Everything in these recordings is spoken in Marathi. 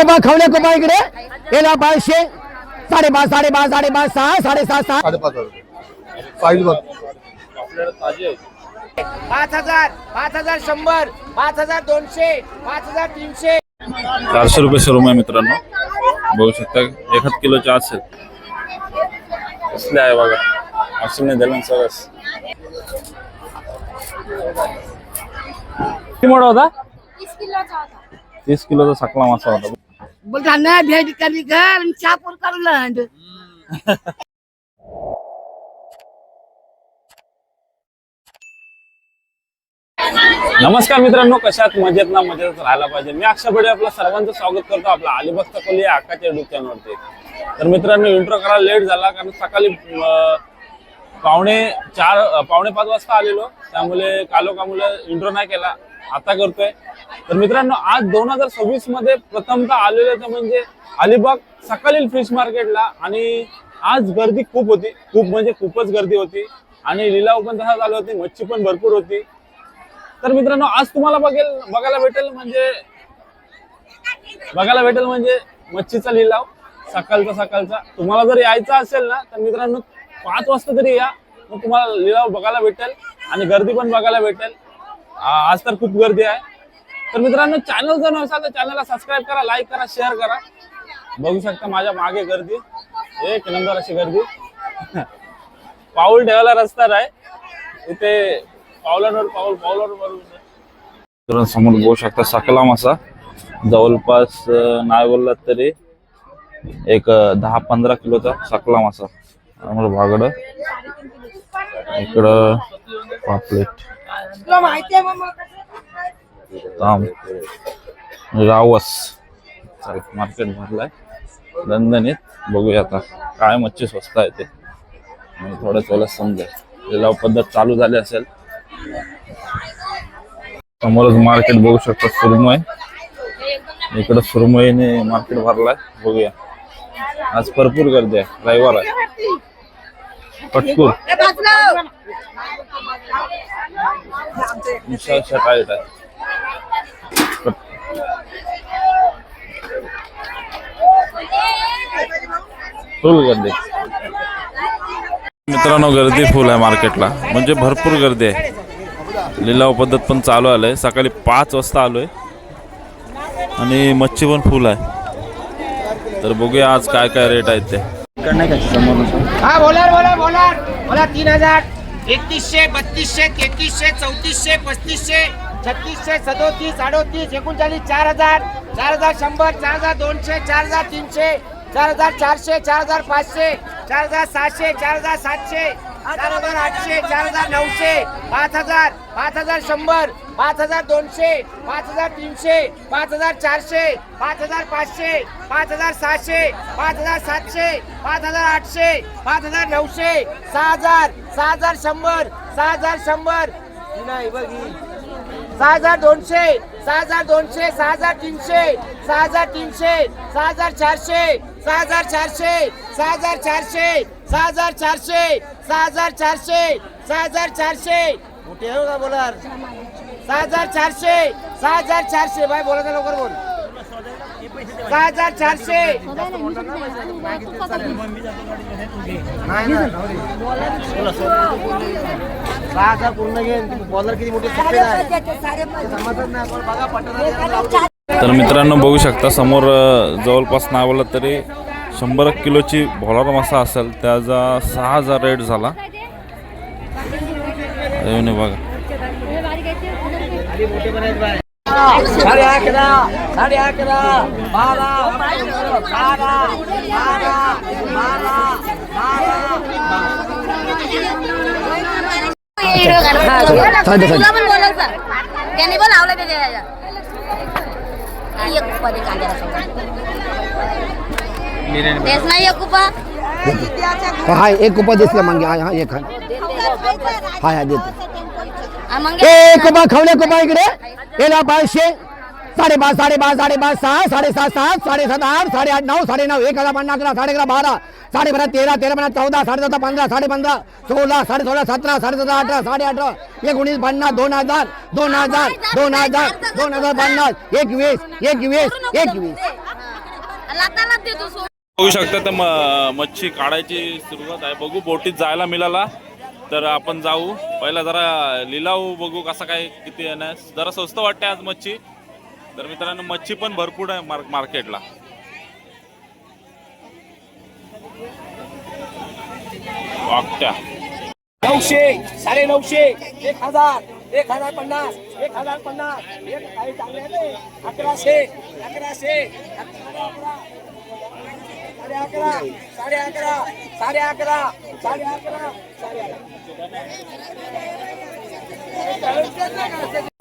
कोपा खवले कोपा इकडे याला 500 5.5 5.5 5.5 6 7.5 6 5.5 साईज बघ ताजे 5000 5100 5200 5300 400 रुपये शोरूम आहे मित्रांनो. बघू शकता 1 किलोच्या असेल कसले आहे बघा. असेल दलन सरस किती मोठा होता? 30 किलोचा होता. 30 किलोचा सकला मासा होता. बोलता ना भेट करी कर चापूर करलं. नमस्कार मित्रांनो, कशात मजेत ना मजेत राहायला पाहिजे. मी अक्षय बडे आपलं सर्वांचं स्वागत करतो आपला अलिबाग खोली आकाच्या युट्यूब चॅनलवरती. तर मित्रांनो इंट्रो करायला लेट झाला कारण सकाळी 4:45 वाजता आलेलो, त्यामुळे कालोखामुळे इंट्रो नाही केला, आता करतोय. तर मित्रांनो आज 2026 मध्ये प्रथमतः आलेलो तर म्हणजे अलिबाग सकाळी फिश मार्केटला. आणि आज गर्दी खूप होती, खूप म्हणजे खूपच गर्दी होती आणि लिलाव पण तसा चालू होती, मच्छी पण भरपूर होती. तर मित्रांनो आज तुम्हाला बघायला भेटेल म्हणजे मच्छीचा लिलाव सकाळचा. तुम्हाला जर यायचा असेल ना तर मित्रांनो 5 वाजता तरी या, मग तुम्हाला लिलाव बघायला भेटेल आणि गर्दी पण बघायला भेटेल. आज तर खूप गर्दी आहे. तर मित्रांनो चॅनल जर नसाल तर चॅनलला सबस्क्राईब करा, लाईक करा, शेअर करा. बघू शकता माझ्या मागे गर्दी, 1 नंबर अशी गर्दी. पाऊल ठेवायला रस्ता नाही इथे, पावलांवर समोर बघू शकता सकला मासा. जवळपास नाही बोललात तरी एक 10-15 किलोचा सकला मासा. भागड इकडं पापलेट, ताम, रावस. मार्केट भरलाय दणदणीत. बघूया आता काय मच्छी स्वस्त आहे ते, थोड्याच वेळेला समजेल. लिलाव पद्धत चालू झाली असेल. समोरच मार्केट बघू शकता सुरमई. इकडं सुरमईने मार्केट भरलाय. बघूया आज भरपूर गर्दी आहे, रविवार आहे. पटकूर टाईट आहे. फुल गर्दी मित्रांनो, गर्दी फुल आहे मार्केटला, म्हणजे भरपूर गर्दी आहे. लिलाव पद्धत पण चालू आलंय. सकाळी 5 वाजता आलोय आणि मच्छी पण फुल आहे. तर बघूया आज काय काय रेट आहेत ते. हा बोला 3000 3100 3200 3300 3400 3500 3600 37 38 39 4000 4100 4200 4300 4400 4500 4700 4700 4800 4900 5000 5100 5200 5300 5400 5500 5600 5700 5800 5900 6000 6100 6100 नाही बघी 6200 6200 6300 6300 6400 6400 6400 6400 6400 6400 मोठे हो का बोलार 6400 6400 भाई बोला था लवकर बोल 6400 पूर्ण घे. बॉलर किती मोठे तर मित्रांनो बघू शकता समोर जवळपास नाही बोलत तरी 100 किलोची भोलार मासा असेल, त्याचा 6000 रेट झाला. बघा 11:30 11:30 त्यांनी पण लावलं ते तेच नाही एक कुपा. हा एक कोपा दिसला मग. हा एक आहे. हा देतो. कोपा खवले कोपा इकडे याला 500 5.5 5.5 5.5 6 7.5 7 7.7 8 8.5 9 9.5 1050 11 11 12 12 13 13 14 14 15 15 16 16 17 17 18 18 19 50 2000 2000 2000 2050 21 21 21 लाताला देतो सोड. बघू शकता तर मच्छी काढायची सुरुवात आहे. बघू बोटीत जायला मिळाला तर आपण जाऊ. पहिला जरा लिलाव बघू कसा काय किती आहे ना. जरा स्वस्त वाटते आज मच्छी. तर मित्रांनो मच्छी पण भरपूर आहे मार्केटला. वाकट्या 900 950 1000 1050 1050 एक काही चांगले आहे ते. 1100 1100 साडे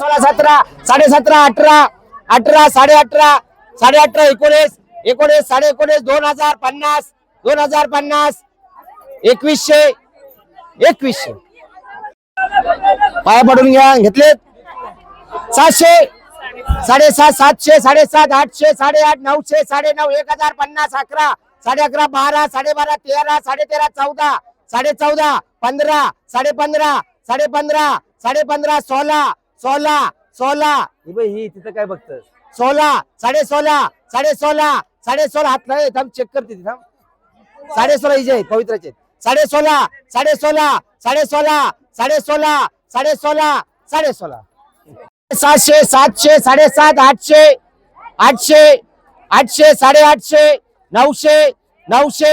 16, 17, 17.5, 18, 18, 18.5, 18.5, 19, 19, 19.5, 2050, 2050, 2100, 2100. पाया पडून घ्या. घेतलेत 700, 7.5, 700, 7.5, 800, 8.5, 900, 9.5, 1050, 11, 11.5, 12, 12.5, 13, 13.5, 14, 14.5, 15, 15.5, 15.5, 15.5, 16, 16, 16. ही तिथं काय बघतं 16, 16.5, 16.5, 16.5 हात नाही थांब चेक करते ती थांब. 16.5 हिचे आहेत पवित्राचे. 16.5, 16.5, 16.5, 16.5, 16.5, 16.5. 700, 700, 7.5, 800, 800, 800, 850, 900, 900,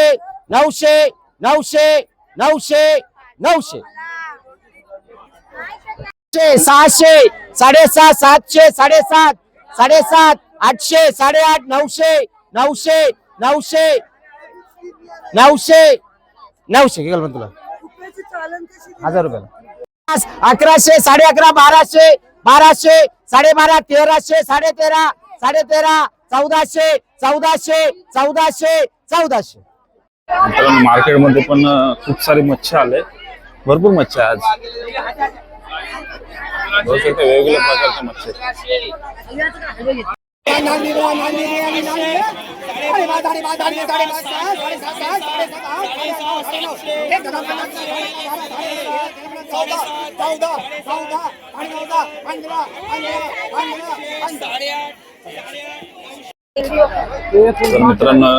900, 900, 900, 900. 600, 7.5, 700, 7.5, 7.5, 800, 8.5, 900, 900, 900, 900, 900. किती म्हणतो तुला 1000 रुपयाला. 1100, 11.5, 1200, 1200, 12.5, 1300, 13.5, 13.5, 1400, 1400, 1400, 1400. मित्रांनो मार्केटमध्ये पण खूप सारी मच्छी आले. भरपूर मच्छी आहे आज. बघू शकता वेगवेगळ्या प्रकारच्या मच्छी आहेत. तर मित्रांनो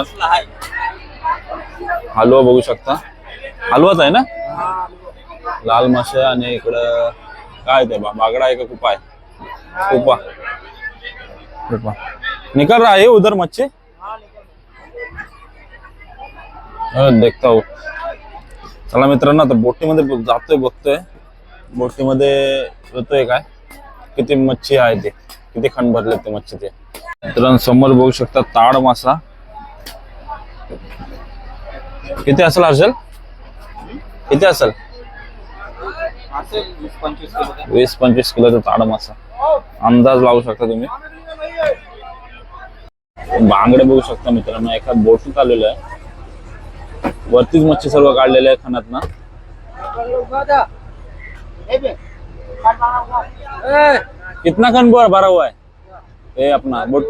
हलवा बघू शकता. हलवाच आहे ना. लाल मासे आणि इकडं काय ते बागडा आहे का कुपा आहे. कुपा कुपा निकल रहा है उधर मच्छी. देखता हो. चला मित्रांनो आता बोटीमध्ये जातोय बघतोय. बोटीमध्ये येतोय काय किती मच्छी आहे ते किती खंड भरले ते मच्छीचे. मित्रांनो समोर बघू शकता ताड मासा. किती असेल हर्षल किती असेल 20-25 किलोचा ताड मासा अंदाज लावू शकता तुम्ही. बांगडे बघू शकता मित्रांनो. एका बोटीत आलेलं आहे. वरतीच मच्छी सर्व काढलेले आहे खाण्यात ना. कितना खन भरा हुआ है ये अपना बोट.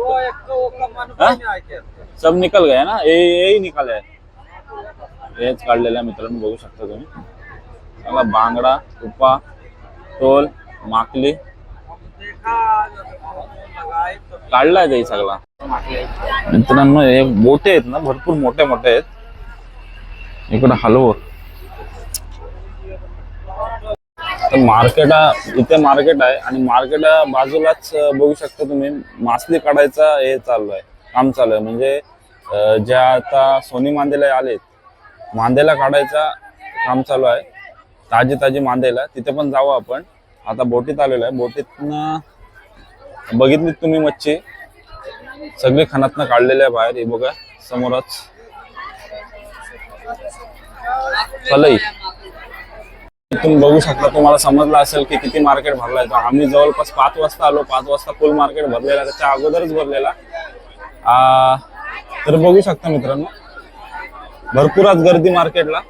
सब निकल गया ना. यही निकाले है. हेच काढलेलं आहे मित्रांनो बघू शकता तुम्ही. चला बांगडा उपा टोल माकली काढलाय ते सगळा. मित्रांनो हे बोटे आहेत ना भरपूर मोठे मोठे आहेत. इकडे हलवं मार्केट इथे मार्केट आहे आणि मार्केट बाजूलाच बघू शकता तुम्ही मासली काढायचा हे चालू आहे. काम चालू आहे. म्हणजे ज्या आता सोनी मांदेला आलेत मांदेला काढायचा काम चालू आहे. ताजी ताजी मांदेला तिथे पण जाऊ आपण. आता बोटीत आलेलो आहे. बोटीतनं बघितली तुम्ही मच्छी सगळी खानातनं काढलेली आहे बाहेर. हे बघा समोरच फलई. तुम्ही बघू शकता. तुम्हाला समजलं असेल की किती मार्केट भरलाय. तर आम्ही जवळपास 5 वाजता आलो. 5 वाजता फुल मार्केट भरलेला. त्याच्या अगोदरच भरलेला. तर बघू शकता मित्रांनो भरपूर आज गर्दी मार्केटला.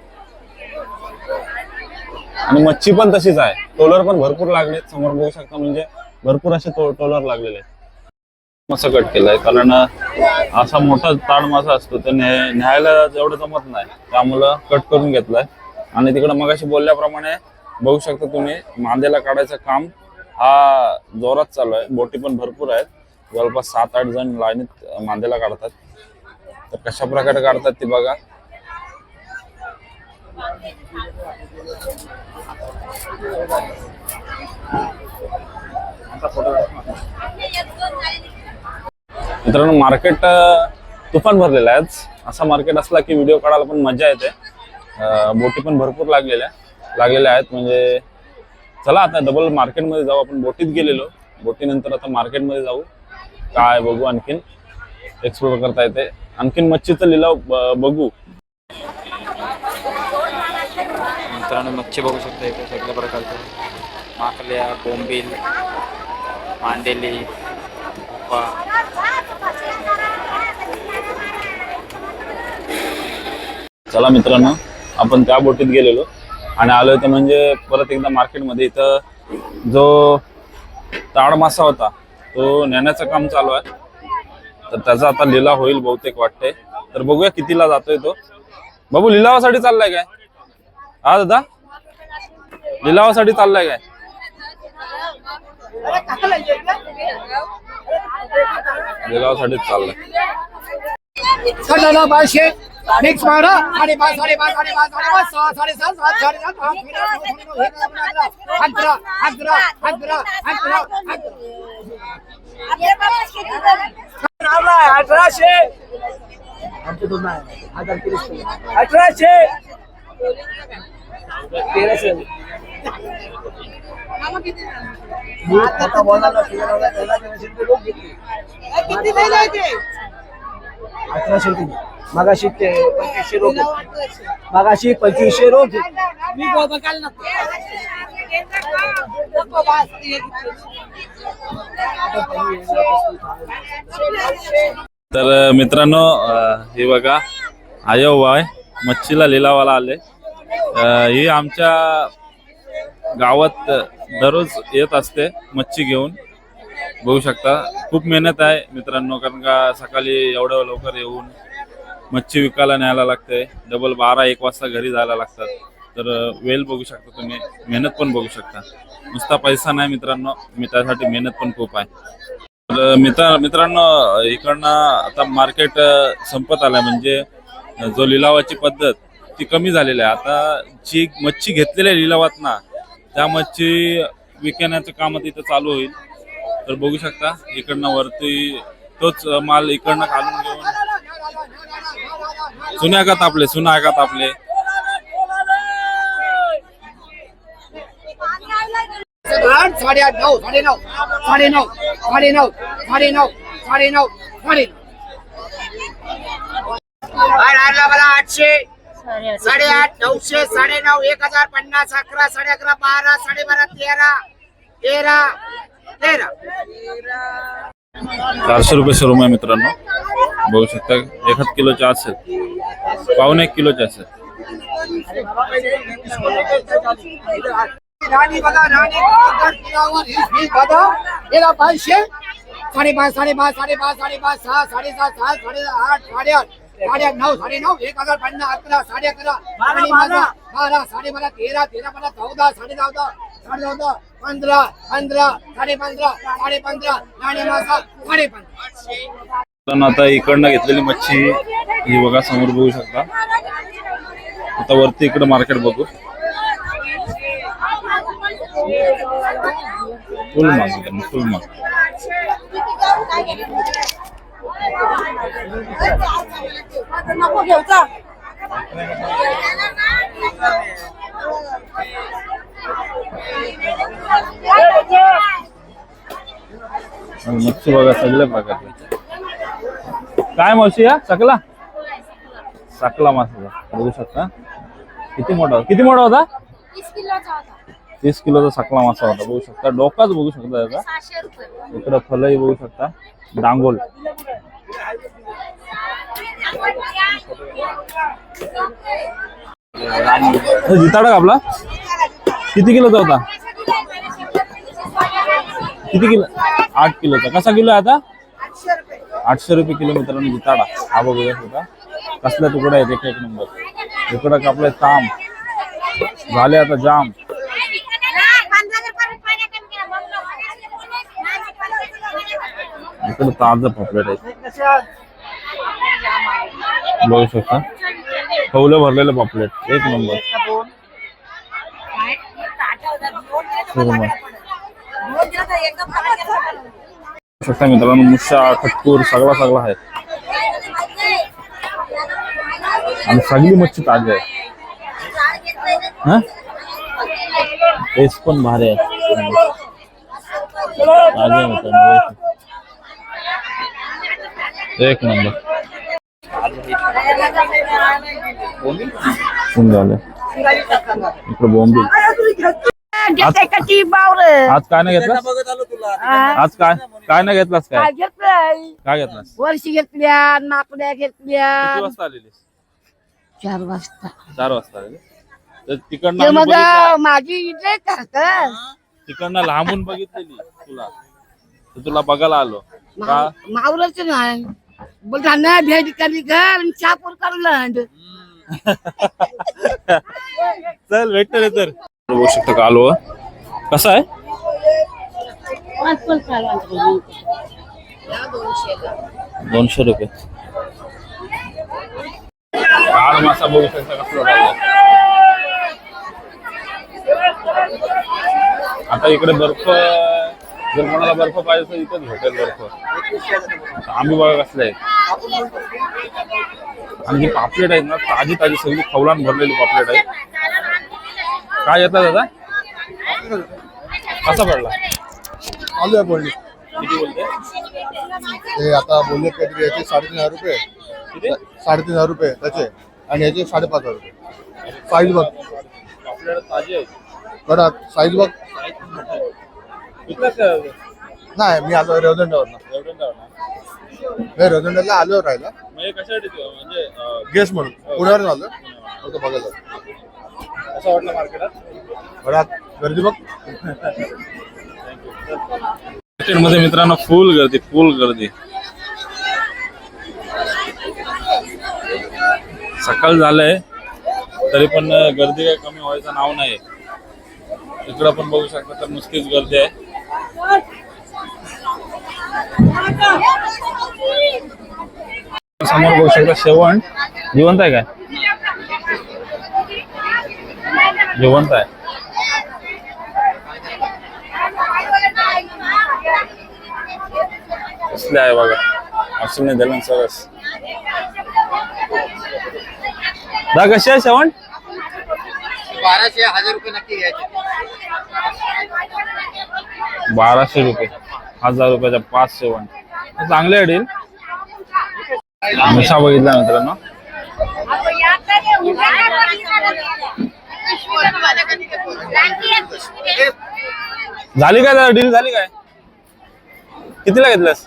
आणि मच्छी पण तशीच आहे. टोलर पण भरपूर लागलेत. समोर बघू शकता म्हणजे भरपूर असे टोलर लागलेले आहेत. मासा कट केलाय कारण असा मोठा ताड मासा असतो तर न्यायला एवढं जमत नाही. त्यामुळं कट करून घेतलाय. आणि तिकडे मगाशी बोलल्याप्रमाणे बघू शकता तुम्ही मांदेला काढायचं काम हा जोरात चालू आहे. बोटी पण भरपूर आहेत. जवळपास 7-8 जण लाईनीत मांदेला काढतात. तर कशा प्रकारे काढतात ते बघा. मित्रांनो मार्केट तुफान भरलेलं आहे. असा मार्केट असला की व्हिडिओ काढायला पण मजा येते. बोटी पण भरपूर लागलेल्या आहेत. म्हणजे चला आता डबल मार्केटमध्ये जाऊ. आपण बोटीत गेलेलो, बोटीनंतर आता मार्केटमध्ये जाऊ. काय बघू, आणखीन एक्सप्लोर करता येते, आणखीन मच्छीचा लिलाव बघू. मित्रांनो मच्छी बघू शकता इथे सगळ्या प्रकारचे माकल्या, बोंबील, मांदेली, चला मित्रांनो आपण त्या बोटीत गेलेलो आणि आलोय तर म्हणजे परत एकदा मार्केटमध्ये. इथं जो ताड मासा होता तो नेण्याचं काम चालू आहे. तर त्याचा आता लिलाव होईल बहुतेक वाटते. तर बघूया कितीला जातोय तो. बाबू लिलावासाठी चाललाय काय? हा दादा लिलावासाठी चाललाय काय? लिलावासाठीच चाललाय. मिक्स मारा 5.5 5.5 5.5 6 7.5 7 7 मगाशी 2500 रुपये, मगाशी 2500 रुपये. तर मित्रांनो हे बघा आयोबाय मच्छीला लिलावाला आले. ही आमच्या गावात दररोज येत असते मच्छी घेऊन. बघू शकता खूप मेहनत आहे मित्रांनो, कारण का सकाळी एवढं लवकर येऊन मच्छी विकायला न्यायला लागते. डबल 12-1 वाजता घरी जायला लागतात. तर वेळ बघू शकता तुम्ही, मेहनत पण बघू शकता. नुसता पैसा नाही मित्रांनो, त्यासाठी मेहनत पण खूप आहे. तर मित्रांनो इकडनं आता मार्केट संपत आलंय. म्हणजे जो लिलावाची पद्धत ती कमी झालेली आहे. आता जी मच्छी घेतलेल्या लिलावात ना त्या मच्छी विकण्याचं काम इथं चालू होईल. तर बघू शकता इकडनं वरती तोच माल इकडनं खालून घेऊन सुन्या का तापले 800 8.5 900 9.5 1050 11 11.5 12 12.5 13 400 रुपये शोरूम आहे मित्रांनो. बघू शकता 1 किलोचे असेल, 1.25 किलोचे असेल. राणी बघा, राणी बघा, 500 5.5 5.5 5.5 5.5 6 7.5 7 8 8.5 8.5 9 9.5 1050 11 11.5 12 12 12.5 13 13 14 14 14 15 15 15 15 राणी मासा 15. आता इकडनं घेतलेली मच्छी ही बघा, समोर बघू शकता. आता वरती इकडे मार्केट बघू. फुल माग मच्छी बघा सगळ्या प्रकारचे. काय मावशी या सकला मासा बघू शकता. किती मोठा होता? 30 किलोचा सकला मासा होता. बघू शकता डोकाच बघू शकता त्याचा. इकडं फलई बघू शकता, डांगोल. जिताडा आपला किती किलोचा होता? किती किलो? 8 किलोचा. कसा किलो आहे आता? 800 रुपये किलो मित्रांनो जिताडा. हा बघूया होता कसल्या तुकडा आहेत, एक नंबर. इकडं कापलाय ताम, झाले आता जाम. इकडं ताज पापलेट आहे. बघू शकता खवलं भरलेलं पापलेट एक नंबर. शकता मित्रांनो मुश्या खटकूर सगळा आहे आणि सगळी मच्छी ताजी आहे. टेस्ट पण भारी आहे. ताजी मित्रांनो एक नंबर. झालं इकडे बोंबील. आज काय नाही घेतलास? आज काय नाही घेतलास? काय घेतलास? वर्षी घेतल्या नाकड्या घेतल्या. किती वाजता आलेली? 4 वाजता. 4 वाजता आलेली. तर ते तिकडनं मग माझी इथे करतात. तिकडनं लांबून बघितलेली तर तुला बघायला आलो का? मावरच नाही बोलता ना भेट करी घर चापूर करलं. चल भेटतो रे. तर बघू शकता का आलो कसा आहे? 200 रुपये. काळ मासा बघू शकता कसला झाला. आता इकडे बर्फ जर कोणाला बर्फ पाहिजे तर इथेच भेटेल बर्फ. आम्ही बघा कसले आहेत. आणि ही पापलेट आहेत ना ताजी सगळी खवलान भरलेली पापलेट आहे. काय येतात दादा? कसा पडला? आलू आहे बोलली. किती बोलते? ते आता बोलले काहीतरी याचे 3,500 रुपये. किती? 3,500 रुपये त्याचे आणि याचे 5,500 रुपये. साईज बघ पापलेट ताजी आहे. बरं साईज बघ. इथलाच नाही मी आलो रेवदंडावर रेवदंडाला आलो राहिला म्हणजे कशासाठी म्हणजे गेस्ट म्हणून पुण्यावर आलो फक्त बघायला. कसं वाटलं मार्केटात? बरं गर्दी बघ. मार्केटमध्ये मित्रांनो फुल गर्दी. सकाळ झालंय तरी पण गर्दी काही कमी व्हायचं नाव नाही. इकडं पण बघू शकता तर नुसतीच गर्दी आहे. समोर बघू शकता शेवण जिवंत आहे. काय जिवंत आहे? कसले आहे बघा. असून दिलं सरस. दा कशी आहे शेवण? 1200-1000 रुपये नक्की घ्यायचे. 1200 रुपये 1000 रुपयाच्या 5 शेवण चांगले अडील. मिशा बघितला मित्रांनो. झाली काय डील? झाली काय? कितीला घेतलंस?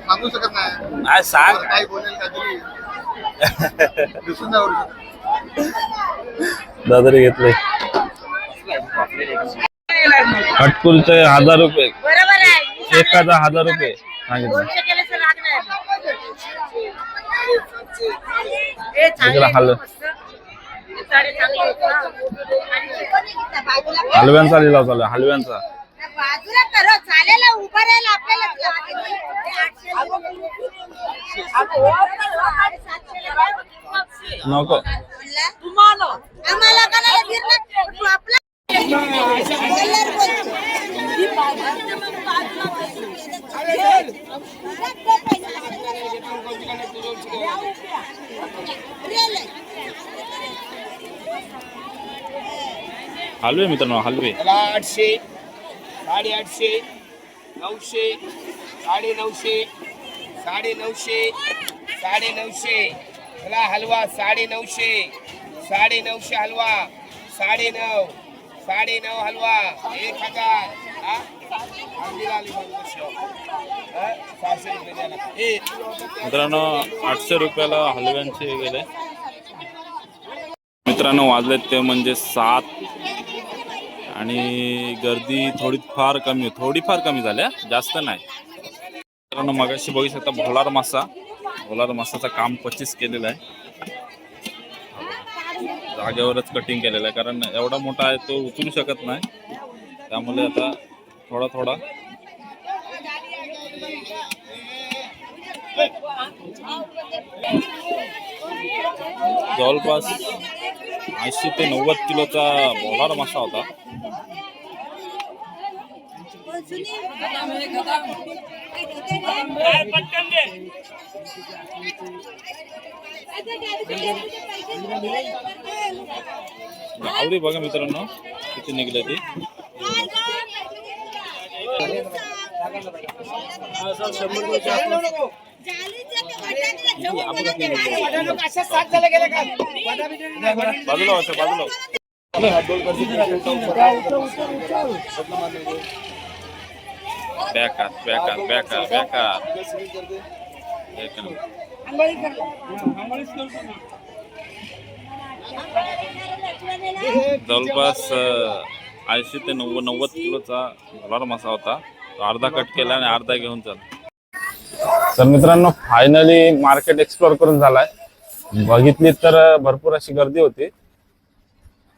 सांगू शकत नाही. काय सांग. काय बोलेल काहीतरी दिसून नाही आवडत. दादरी घेतले खटकुलचे 1000 रुपये. एकाचा 1000 रुपये सांगितलं. हलव्यांचा लिलाव चालू आहे. हलव्यांचा बाजूला करो चालेल उभं राहायला आपल्याला. नको आम्हाला कोणाला गिरणार तू आपला हलवे मित्रांनो हलवे. 800, 850, 900, 950, 950, 950. चला हलवा 950, 950 हलवा 9.5, 9.5 हलवा 1000. मित्रांनो 800 रुपयाला हलव्यांचे गेले. मित्रांनो वाजलेत ते म्हणजे 7 आणि गर्दी थोडीफार कमी झाल्या, जास्त नाही. मित्रांनो मगाशी बघू शकता भोलार मासाचं काम 25 केलेलं आहे. जागेवरच कटिंग केलेलं आहे कारण एवढा मोठा आहे तो उचलू शकत नाही, त्यामुळे आता थोडा जवळपास 80 ते 90 किलोचा मोलार मासा होता. आवडी बघा मित्रांनो किती निघले ती. बाजूला होतं बाजूला. बेकार बेकार बेकार बेकार. एक नंबर. जवळपास 80 ते 90 किलोचा मोलार मासा होता. तो अर्धा कट केला आणि अर्धा घेऊन चालला. तर मित्रांनो फायनली मार्केट एक्सप्लोर करून झालाय. बघितली तर भरपूर अशी गर्दी होती.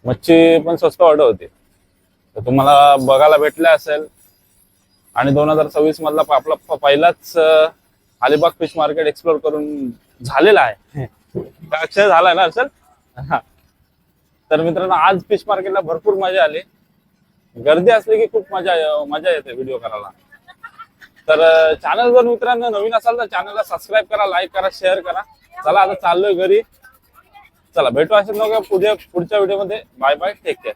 मच्छी पण स्वस्त वाटत होती. तर तुम्हाला बघायला भेटले असेल. आणि 2026 मधला आपला पहिलाच अलिबाग फिश मार्केट एक्सप्लोर करून झालेला आहे. अक्षय झालाय ना असेल. तर मित्रांनो आज फिश मार्केटला भरपूर मजा आली. गर्दी असली की खूप मजा येते व्हिडिओ करायला. तर चॅनल जर मित्रांनो नवीन असाल तर चॅनलला सबस्क्राईब करा, लाईक करा, शेअर करा. चला आता चाललोय घरी. चला भेटू असेल पुढच्या व्हिडिओमध्ये. Bye bye, take care.